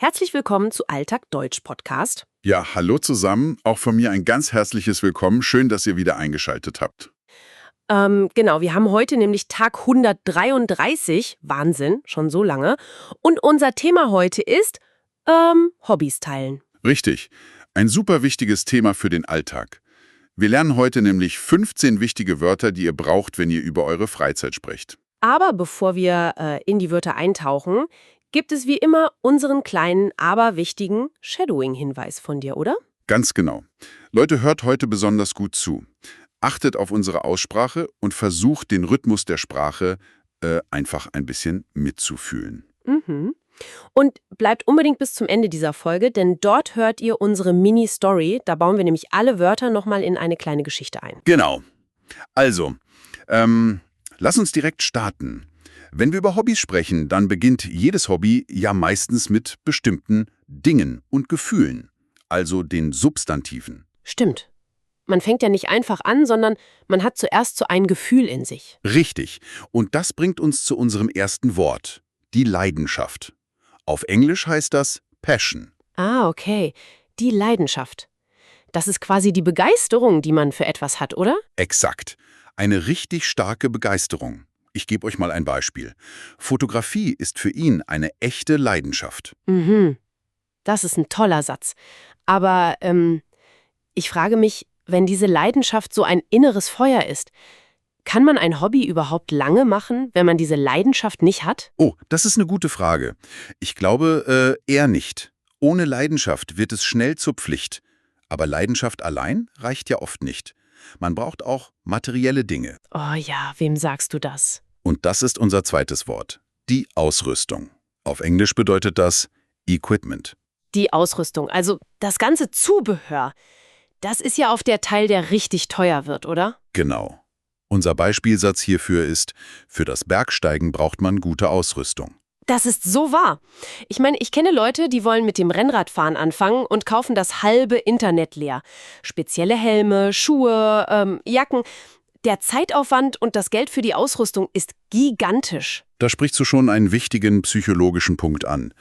Herzlich willkommen zu Alltag Deutsch Podcast. Ja, hallo zusammen. Auch von mir ein ganz herzliches Willkommen. Schön, dass ihr wieder eingeschaltet habt. Genau, wir haben heute nämlich Tag 133. Wahnsinn, schon so lange. Und unser Thema heute ist Hobbys teilen. Richtig. Ein super wichtiges Thema für den Alltag. Wir lernen heute nämlich 15 wichtige Wörter, die ihr braucht, wenn ihr über eure Freizeit sprecht. Aber bevor wir in die Wörter eintauchen, gibt es wie immer unseren kleinen, aber wichtigen Shadowing-Hinweis von dir, oder? Ganz genau. Leute, hört heute besonders gut zu. Achtet auf unsere Aussprache und versucht, den Rhythmus der Sprache einfach ein bisschen mitzufühlen. Mhm. Und bleibt unbedingt bis zum Ende dieser Folge, denn dort hört ihr unsere Mini-Story. Da bauen wir nämlich alle Wörter nochmal in eine kleine Geschichte ein. Genau. Also, lass uns direkt starten. Wenn wir über Hobbys sprechen, dann beginnt jedes Hobby ja meistens mit bestimmten Dingen und Gefühlen, also den Substantiven. Stimmt. Man fängt ja nicht einfach an, sondern man hat zuerst so ein Gefühl in sich. Richtig. Und das bringt uns zu unserem ersten Wort, die Leidenschaft. Auf Englisch heißt das Passion. Ah, okay. Die Leidenschaft. Das ist quasi die Begeisterung, die man für etwas hat, oder? Exakt. Eine richtig starke Begeisterung. Ich gebe euch mal ein Beispiel. Fotografie ist für ihn eine echte Leidenschaft. Mhm. Das ist ein toller Satz. Aber ich frage mich, wenn diese Leidenschaft so ein inneres Feuer ist, kann man ein Hobby überhaupt lange machen, wenn man diese Leidenschaft nicht hat? Oh, das ist eine gute Frage. Ich glaube, eher nicht. Ohne Leidenschaft wird es schnell zur Pflicht. Aber Leidenschaft allein reicht ja oft nicht. Man braucht auch materielle Dinge. Oh ja, wem sagst du das? Und das ist unser zweites Wort, die Ausrüstung. Auf Englisch bedeutet das Equipment. Die Ausrüstung, also das ganze Zubehör. Das ist ja oft der Teil, der richtig teuer wird, oder? Genau. Unser Beispielsatz hierfür ist, für das Bergsteigen braucht man gute Ausrüstung. Das ist so wahr. Ich meine, ich kenne Leute, die wollen mit dem Rennradfahren anfangen und kaufen das halbe Internet leer. Spezielle Helme, Schuhe, Jacken. Der Zeitaufwand und das Geld für die Ausrüstung ist gigantisch. Da sprichst du schon einen wichtigen psychologischen Punkt an.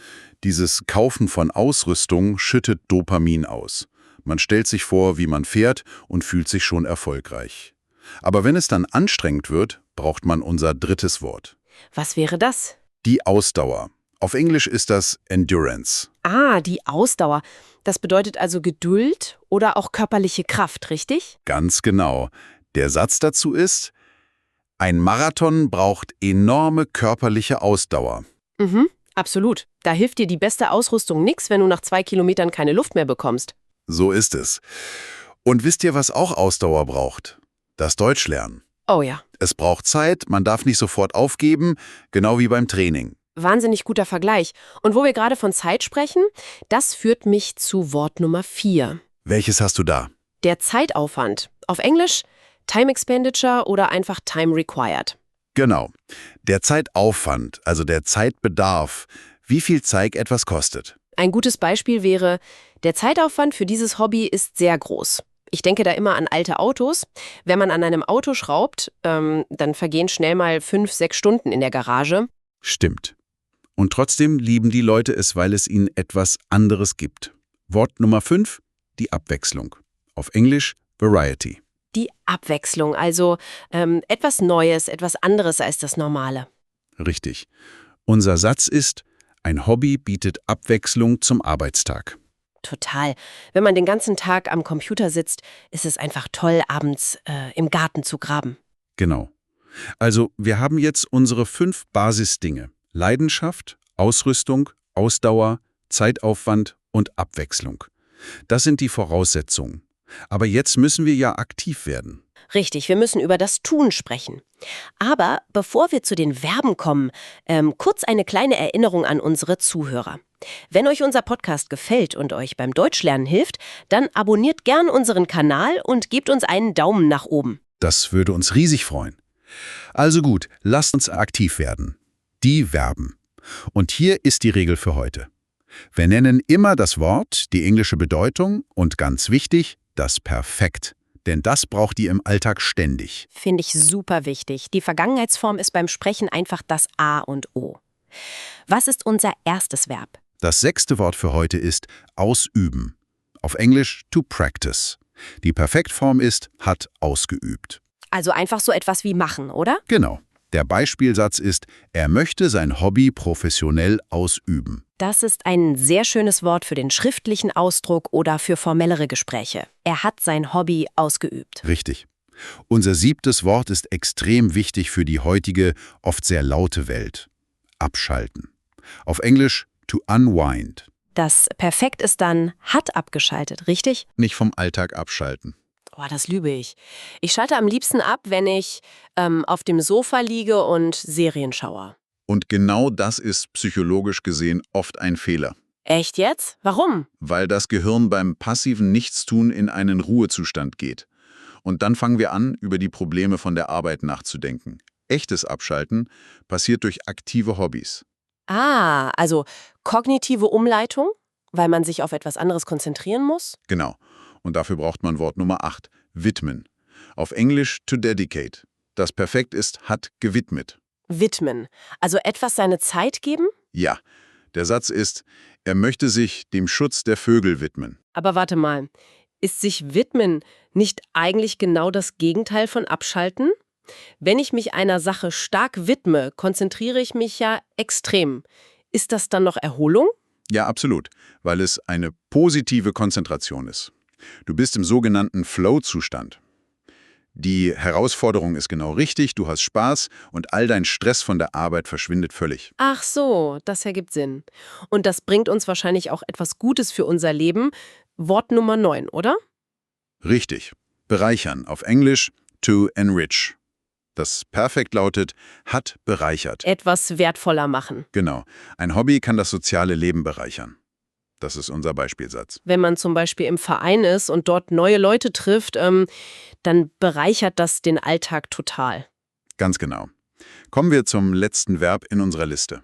Dieses Kaufen von Ausrüstung schüttet Dopamin aus. Man stellt sich vor, wie man fährt und fühlt sich schon erfolgreich. Aber wenn es dann anstrengend wird, braucht man unser drittes Wort. Was wäre das? Die Ausdauer. Auf Englisch ist das Endurance. Ah, die Ausdauer. Das bedeutet also Geduld oder auch körperliche Kraft, richtig? Ganz genau. Der Satz dazu ist, ein Marathon braucht enorme körperliche Ausdauer. Mhm, absolut. Da hilft dir die beste Ausrüstung nix, wenn du nach 2 Kilometern keine Luft mehr bekommst. So ist es. Und wisst ihr, was auch Ausdauer braucht? Das Deutschlernen. Oh ja. Es braucht Zeit, man darf nicht sofort aufgeben, genau wie beim Training. Wahnsinnig guter Vergleich. Und wo wir gerade von Zeit sprechen, das führt mich zu Wort Nummer 4. Welches hast du da? Der Zeitaufwand. Auf Englisch Time Expenditure oder einfach Time Required. Genau. Der Zeitaufwand, also der Zeitbedarf, wie viel Zeit etwas kostet. Ein gutes Beispiel wäre, der Zeitaufwand für dieses Hobby ist sehr groß. Ich denke da immer an alte Autos. Wenn man an einem Auto schraubt, dann vergehen schnell mal 5, 6 Stunden in der Garage. Stimmt. Und trotzdem lieben die Leute es, weil es ihnen etwas anderes gibt. Wort Nummer 5, die Abwechslung. Auf Englisch Variety. Die Abwechslung, also etwas Neues, etwas anderes als das Normale. Richtig. Unser Satz ist, ein Hobby bietet Abwechslung zum Arbeitstag. Total. Wenn man den ganzen Tag am Computer sitzt, ist es einfach toll, abends im Garten zu graben. Genau. Also, wir haben jetzt unsere 5 Basisdinge. Leidenschaft, Ausrüstung, Ausdauer, Zeitaufwand und Abwechslung. Das sind die Voraussetzungen. Aber jetzt müssen wir ja aktiv werden. Richtig, wir müssen über das Tun sprechen. Aber bevor wir zu den Verben kommen, kurz eine kleine Erinnerung an unsere Zuhörer. Wenn euch unser Podcast gefällt und euch beim Deutschlernen hilft, dann abonniert gern unseren Kanal und gebt uns einen Daumen nach oben. Das würde uns riesig freuen. Also gut, lasst uns aktiv werden. Die Verben. Und hier ist die Regel für heute. Wir nennen immer das Wort, die englische Bedeutung und ganz wichtig, das Perfekt. Denn das braucht ihr im Alltag ständig. Finde ich super wichtig. Die Vergangenheitsform ist beim Sprechen einfach das A und O. Was ist unser erstes Verb? Das 6. Wort für heute ist ausüben. Auf Englisch to practice. Die Perfektform ist hat ausgeübt. Also einfach so etwas wie machen, oder? Genau. Der Beispielsatz ist, er möchte sein Hobby professionell ausüben. Das ist ein sehr schönes Wort für den schriftlichen Ausdruck oder für formellere Gespräche. Er hat sein Hobby ausgeübt. Richtig. Unser 7. Wort ist extrem wichtig für die heutige, oft sehr laute Welt. Abschalten. Auf Englisch to unwind. Das Perfekt ist dann hat abgeschaltet, richtig? Nicht vom Alltag abschalten. Oh, das liebe ich. Ich schalte am liebsten ab, wenn ich auf dem Sofa liege und Serien schaue. Und genau das ist psychologisch gesehen oft ein Fehler. Echt jetzt? Warum? Weil das Gehirn beim passiven Nichtstun in einen Ruhezustand geht. Und dann fangen wir an, über die Probleme von der Arbeit nachzudenken. Echtes Abschalten passiert durch aktive Hobbys. Ah, also kognitive Umleitung, weil man sich auf etwas anderes konzentrieren muss? Genau. Und dafür braucht man Wort Nummer 8, widmen. Auf Englisch to dedicate. Das Perfekt ist hat gewidmet. Widmen. Also etwas seine Zeit geben? Ja, der Satz ist, er möchte sich dem Schutz der Vögel widmen. Aber warte mal, ist sich widmen nicht eigentlich genau das Gegenteil von abschalten? Wenn ich mich einer Sache stark widme, konzentriere ich mich ja extrem. Ist das dann noch Erholung? Ja, absolut, weil es eine positive Konzentration ist. Du bist im sogenannten Flow-Zustand. Die Herausforderung ist genau richtig, du hast Spaß und all dein Stress von der Arbeit verschwindet völlig. Ach so, das ergibt Sinn. Und das bringt uns wahrscheinlich auch etwas Gutes für unser Leben. Wort Nummer 9, oder? Richtig. Bereichern. Auf Englisch to enrich. Das Perfekt lautet, hat bereichert. Etwas wertvoller machen. Genau. Ein Hobby kann das soziale Leben bereichern. Das ist unser Beispielsatz. Wenn man zum Beispiel im Verein ist und dort neue Leute trifft, dann bereichert das den Alltag total. Ganz genau. Kommen wir zum letzten Verb in unserer Liste.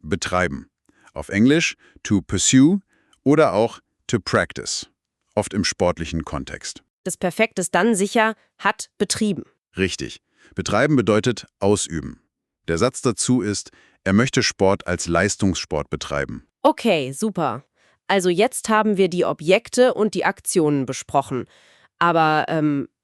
Betreiben. Auf Englisch to pursue oder auch to practice. Oft im sportlichen Kontext. Das Perfekt ist dann sicher, hat betrieben. Richtig. Betreiben bedeutet ausüben. Der Satz dazu ist, er möchte Sport als Leistungssport betreiben. Okay, super. Also jetzt haben wir die Objekte und die Aktionen besprochen. Aber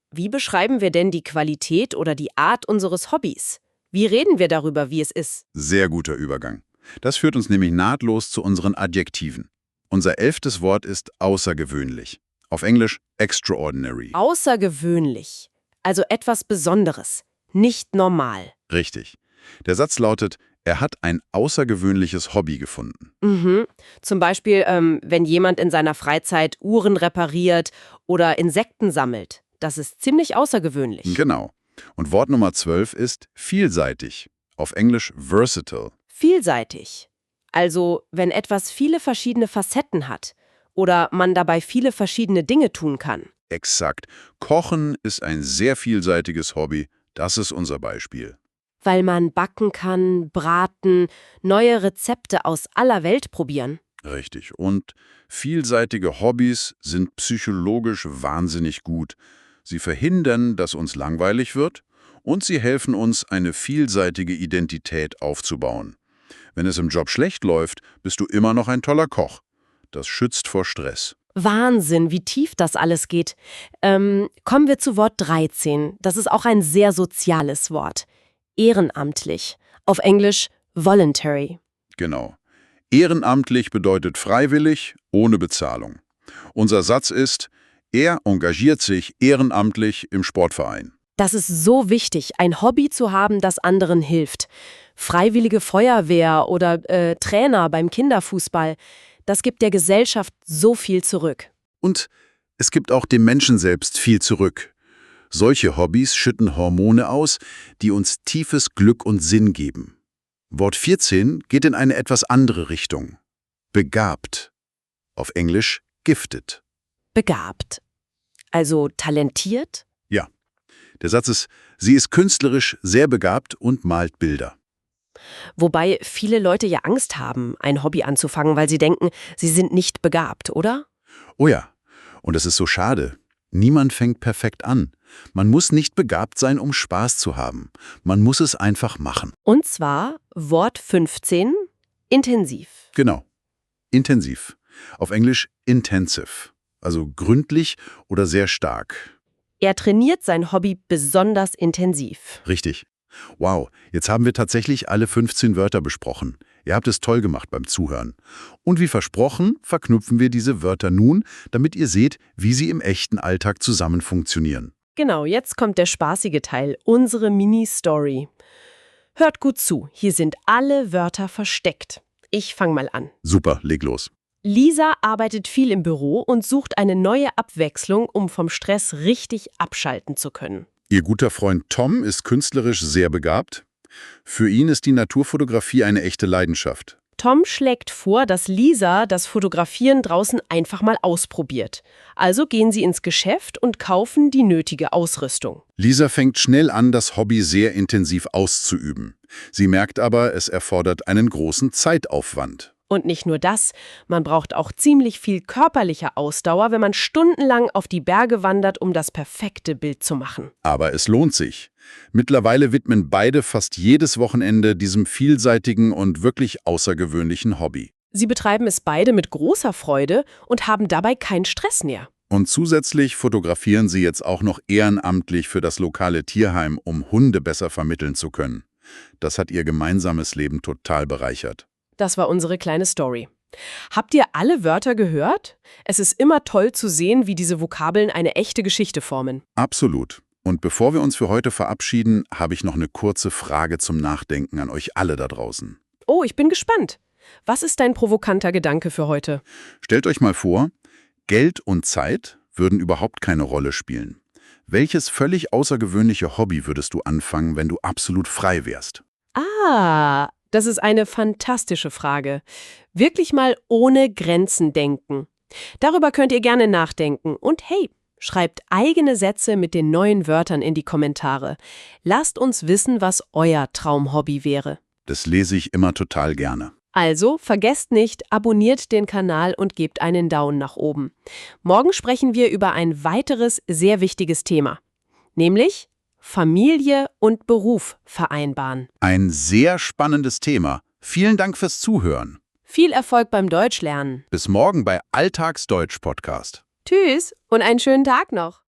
wie beschreiben wir denn die Qualität oder die Art unseres Hobbys? Wie reden wir darüber, wie es ist? Sehr guter Übergang. Das führt uns nämlich nahtlos zu unseren Adjektiven. Unser 11. Wort ist außergewöhnlich. Auf Englisch extraordinary. Außergewöhnlich. Also etwas Besonderes. Nicht normal. Richtig. Der Satz lautet, er hat ein außergewöhnliches Hobby gefunden. Mhm. Zum Beispiel, wenn jemand in seiner Freizeit Uhren repariert oder Insekten sammelt. Das ist ziemlich außergewöhnlich. Genau. Und Wort Nummer 12 ist vielseitig. Auf Englisch versatile. Vielseitig. Also, wenn etwas viele verschiedene Facetten hat oder man dabei viele verschiedene Dinge tun kann. Exakt. Kochen ist ein sehr vielseitiges Hobby. Das ist unser Beispiel. Weil man backen kann, braten, neue Rezepte aus aller Welt probieren. Richtig. Und vielseitige Hobbys sind psychologisch wahnsinnig gut. Sie verhindern, dass uns langweilig wird und sie helfen uns, eine vielseitige Identität aufzubauen. Wenn es im Job schlecht läuft, bist du immer noch ein toller Koch. Das schützt vor Stress. Wahnsinn, wie tief das alles geht. Kommen wir zu Wort 13. Das ist auch ein sehr soziales Wort. Ehrenamtlich. Auf Englisch voluntary. Genau. Ehrenamtlich bedeutet freiwillig, ohne Bezahlung. Unser Satz ist, er engagiert sich ehrenamtlich im Sportverein. Das ist so wichtig, ein Hobby zu haben, das anderen hilft. Freiwillige Feuerwehr oder Trainer beim Kinderfußball. Das gibt der Gesellschaft so viel zurück. Und es gibt auch dem Menschen selbst viel zurück. Solche Hobbys schütten Hormone aus, die uns tiefes Glück und Sinn geben. Wort 14 geht in eine etwas andere Richtung. Begabt. Auf Englisch gifted. Begabt. Also talentiert? Ja. Der Satz ist, sie ist künstlerisch sehr begabt und malt Bilder. Wobei viele Leute ja Angst haben, ein Hobby anzufangen, weil sie denken, sie sind nicht begabt, oder? Oh ja, und es ist so schade. Niemand fängt perfekt an. Man muss nicht begabt sein, um Spaß zu haben. Man muss es einfach machen. Und zwar Wort 15, intensiv. Genau. Intensiv. Auf Englisch intensive. Also gründlich oder sehr stark. Er trainiert sein Hobby besonders intensiv. Richtig. Wow, jetzt haben wir tatsächlich alle 15 Wörter besprochen. Ihr habt es toll gemacht beim Zuhören. Und wie versprochen, verknüpfen wir diese Wörter nun, damit ihr seht, wie sie im echten Alltag zusammen funktionieren. Genau, jetzt kommt der spaßige Teil, unsere Mini-Story. Hört gut zu, hier sind alle Wörter versteckt. Ich fange mal an. Super, leg los. Lisa arbeitet viel im Büro und sucht eine neue Abwechslung, um vom Stress richtig abschalten zu können. Ihr guter Freund Tom ist künstlerisch sehr begabt. Für ihn ist die Naturfotografie eine echte Leidenschaft. Tom schlägt vor, dass Lisa das Fotografieren draußen einfach mal ausprobiert. Also gehen sie ins Geschäft und kaufen die nötige Ausrüstung. Lisa fängt schnell an, das Hobby sehr intensiv auszuüben. Sie merkt aber, es erfordert einen großen Zeitaufwand. Und nicht nur das, man braucht auch ziemlich viel körperliche Ausdauer, wenn man stundenlang auf die Berge wandert, um das perfekte Bild zu machen. Aber es lohnt sich. Mittlerweile widmen beide fast jedes Wochenende diesem vielseitigen und wirklich außergewöhnlichen Hobby. Sie betreiben es beide mit großer Freude und haben dabei keinen Stress mehr. Und zusätzlich fotografieren sie jetzt auch noch ehrenamtlich für das lokale Tierheim, um Hunde besser vermitteln zu können. Das hat ihr gemeinsames Leben total bereichert. Das war unsere kleine Story. Habt ihr alle Wörter gehört? Es ist immer toll zu sehen, wie diese Vokabeln eine echte Geschichte formen. Absolut. Und bevor wir uns für heute verabschieden, habe ich noch eine kurze Frage zum Nachdenken an euch alle da draußen. Oh, ich bin gespannt. Was ist dein provokanter Gedanke für heute? Stellt euch mal vor, Geld und Zeit würden überhaupt keine Rolle spielen. Welches völlig außergewöhnliche Hobby würdest du anfangen, wenn du absolut frei wärst? Ah, das ist eine fantastische Frage. Wirklich mal ohne Grenzen denken. Darüber könnt ihr gerne nachdenken. Und hey, schreibt eigene Sätze mit den neuen Wörtern in die Kommentare. Lasst uns wissen, was euer Traumhobby wäre. Das lese ich immer total gerne. Also, vergesst nicht, abonniert den Kanal und gebt einen Daumen nach oben. Morgen sprechen wir über ein weiteres sehr wichtiges Thema, nämlich Familie und Beruf vereinbaren. Ein sehr spannendes Thema. Vielen Dank fürs Zuhören. Viel Erfolg beim Deutschlernen. Bis morgen bei Alltagsdeutsch Podcast. Tschüss und einen schönen Tag noch.